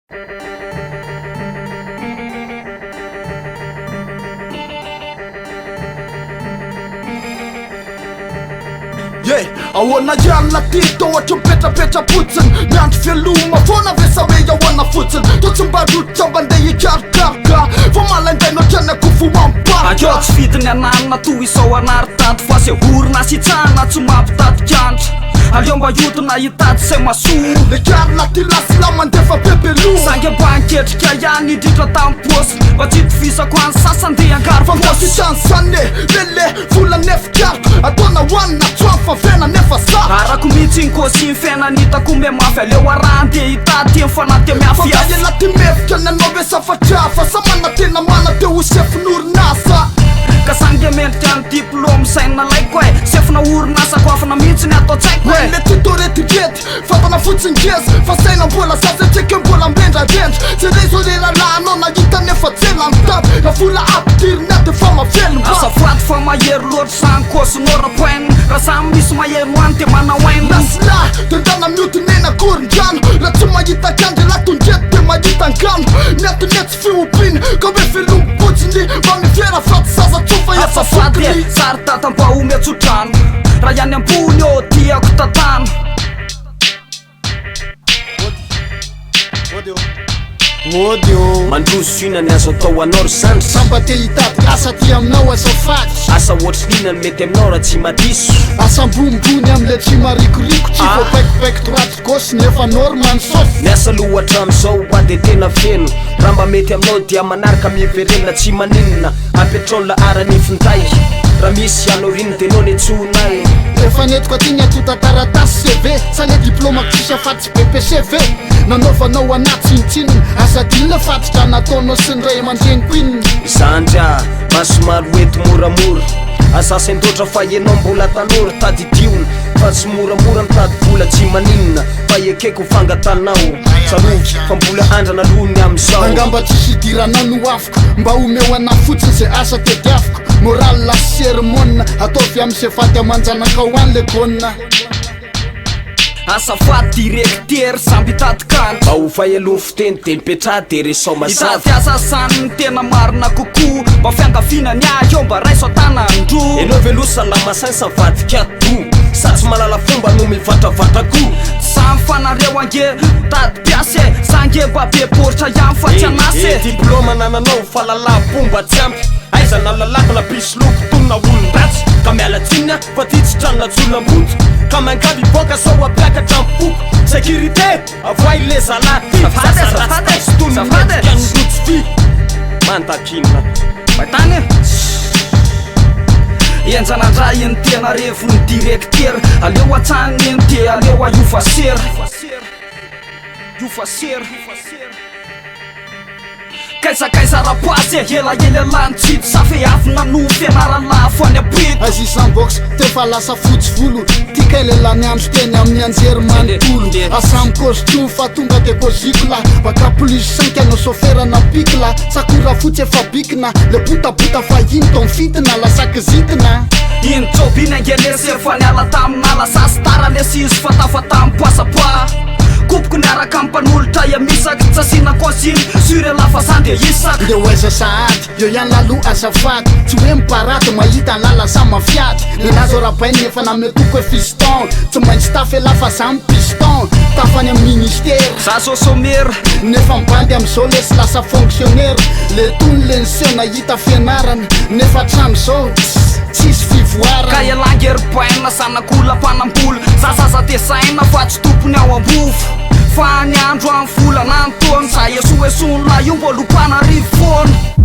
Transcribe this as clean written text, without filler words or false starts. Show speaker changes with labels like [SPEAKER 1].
[SPEAKER 1] Ahoana ialina ty tohatra mipetrapetra potsiny miandro fialoma foana vesa hoe ahoana fotsiny to tsy mba rototra mba andeha hikarokaroka fa malaindaina ohatrany akofo mamparika
[SPEAKER 2] akeo tsy vidiny ananina toy izao anaritato fa se orona sitsahana tsy mampitatikantra aleo mba iotona hitady say masoa
[SPEAKER 1] le kiarina ty lasila mandefa bebelo
[SPEAKER 2] sange banketrika ihany indrindra tamin'posy mba tsy tovizako any sasany de angaro
[SPEAKER 1] fa masisansane lele volana efikariko ataona hoanina tsoany fa vena nefa sa
[SPEAKER 2] arako mihitsy iny kosy ny fiainanitako me mafy aleo arahan de hitady eny fanaty miafia
[SPEAKER 1] fa ela ty mefika ny anao ve safatra fa sa mana tena mana teo ho sefin'orinasa
[SPEAKER 2] ka sange mendrika ny diplôme saina laiko e sefina orinasa ko afana mihitsy ny atao tsaiko e
[SPEAKER 1] le titoretirety fatana fotsiny ngezy fa saina mbola zazatsika mbola mbendradendra ze re zo leralahanao nahita nefa tsela nitady rafola apitirinaty fa mavelomba
[SPEAKER 2] asafoaty fa mahery loatra zany kosinora-poainy raha samy misy mahery hoany de manao ainy
[SPEAKER 1] lasila de ndana miotinena korindrano raha tsy mahita kandry latondrety de mahita angano miatonetsy fiopiny ka hoe filompotsiny mba mifiera faty zaza tsofa
[SPEAKER 2] asafady e sary tata-mba ometsodrano raha ihany ambony ô tiako tatano
[SPEAKER 3] mandroso inany azo atao anao ry sandry
[SPEAKER 1] samba te hitady asa ty aminao azafaty
[SPEAKER 3] asa ohatrin'inany mety aminao raha tsy madiso
[SPEAKER 1] asa mbonimbony amle tsy marikoriko tsy vopaikipaiky droite gauche nefa normane sosy
[SPEAKER 3] miasa lohatra am'izao a de tena feno raha mba mety aminao dia manaraka miheverena tsy maninona apetrôla arany finday raha misy anao rino de nao netsonay
[SPEAKER 1] efa netiko aty atota taratasy cv sale diplômako tsisy afaty tsy ppcv nanaovanao anaty tsinitsininy asadinna fatitra nataonao sy ny ray aman-dreniko ininy
[SPEAKER 3] zandra masomaro eto moramora asasaindoatra fa ianao mbola tanora tadidiona fa tsy moramora mitady vola tsy maninona fa ekeko fangatanao tsarovy fa mbola andrana lohony am'izao
[SPEAKER 1] angamba tsisy idiranao no afoko mba omeo ana fotsiny ze asa tediafoko moral la sermona ataovy am'se faty amanjanakao any le gôna
[SPEAKER 2] asafaty directery samby hitadikandra
[SPEAKER 3] mba ho fahelony fiteny de nipetraha de resao masavy
[SPEAKER 2] hitady asa saniny tena marina kokoa mba fiangavinany eo mba raiso atanandro
[SPEAKER 3] enao velosa lamasany savadikato sa tsy malala fomba no mivatravatra-ko
[SPEAKER 2] samy fanareo ange tady piasy e sange mba be poritra ihany fa tsy anasy
[SPEAKER 3] diplôma nananao falalà-pomba tsy ampy aizana lalako na pisy loko tonona olon-dratsy ka mialatsinina fa ty tsy tranona jolomboto ka mankavy ivoaka sao apiakatra mpoko sécurité avoay le zalaty zasaratsy tononmetika nyrotsy fy mantakinina
[SPEAKER 2] maitany enjanandra eny tena revony directery aleo atsany eny de aleo aiofasery kaisakaisa rapoasy e elaela lany tsito sa fe afina no fianaralafo any apito
[SPEAKER 1] azisambox tefa lasa fotsy volo tika lelany andro teny amin'ny anjery manontolo asamy costume fa tonga de kozikla baka plus 5 anao soferana pikla sakora fotsy efa bikina le botabota fa iny ton fitina lasakizitina
[SPEAKER 2] iny jobiny angenesery fa niala taminala sasy tara lesizy fa tafa tampoasapoa kopoko niaraka mpanolotra iamisaky tsasina konsiny sure lafa sande isaky
[SPEAKER 1] le oaiza sahady eo ihany lalo azafady tsy hoe miparady mahita ny lala sa mafiady lenazo rabainy nefa nametoko e fiston tsy maintsy tafy lafa zamy piston tafany amy ministère
[SPEAKER 2] za sosomera
[SPEAKER 1] nefa mibandy am'izao lesy lasa fonctionnaire le tony lenseo nahita fianarana nefa trano zao tsisy fivoarana
[SPEAKER 2] ka elangery baina sanakola mpanambola zazaza te saina fa tsy tompony ao ambofo fa ny andro amin'ny volana nytony za esoesonona io mbo lopana rivoana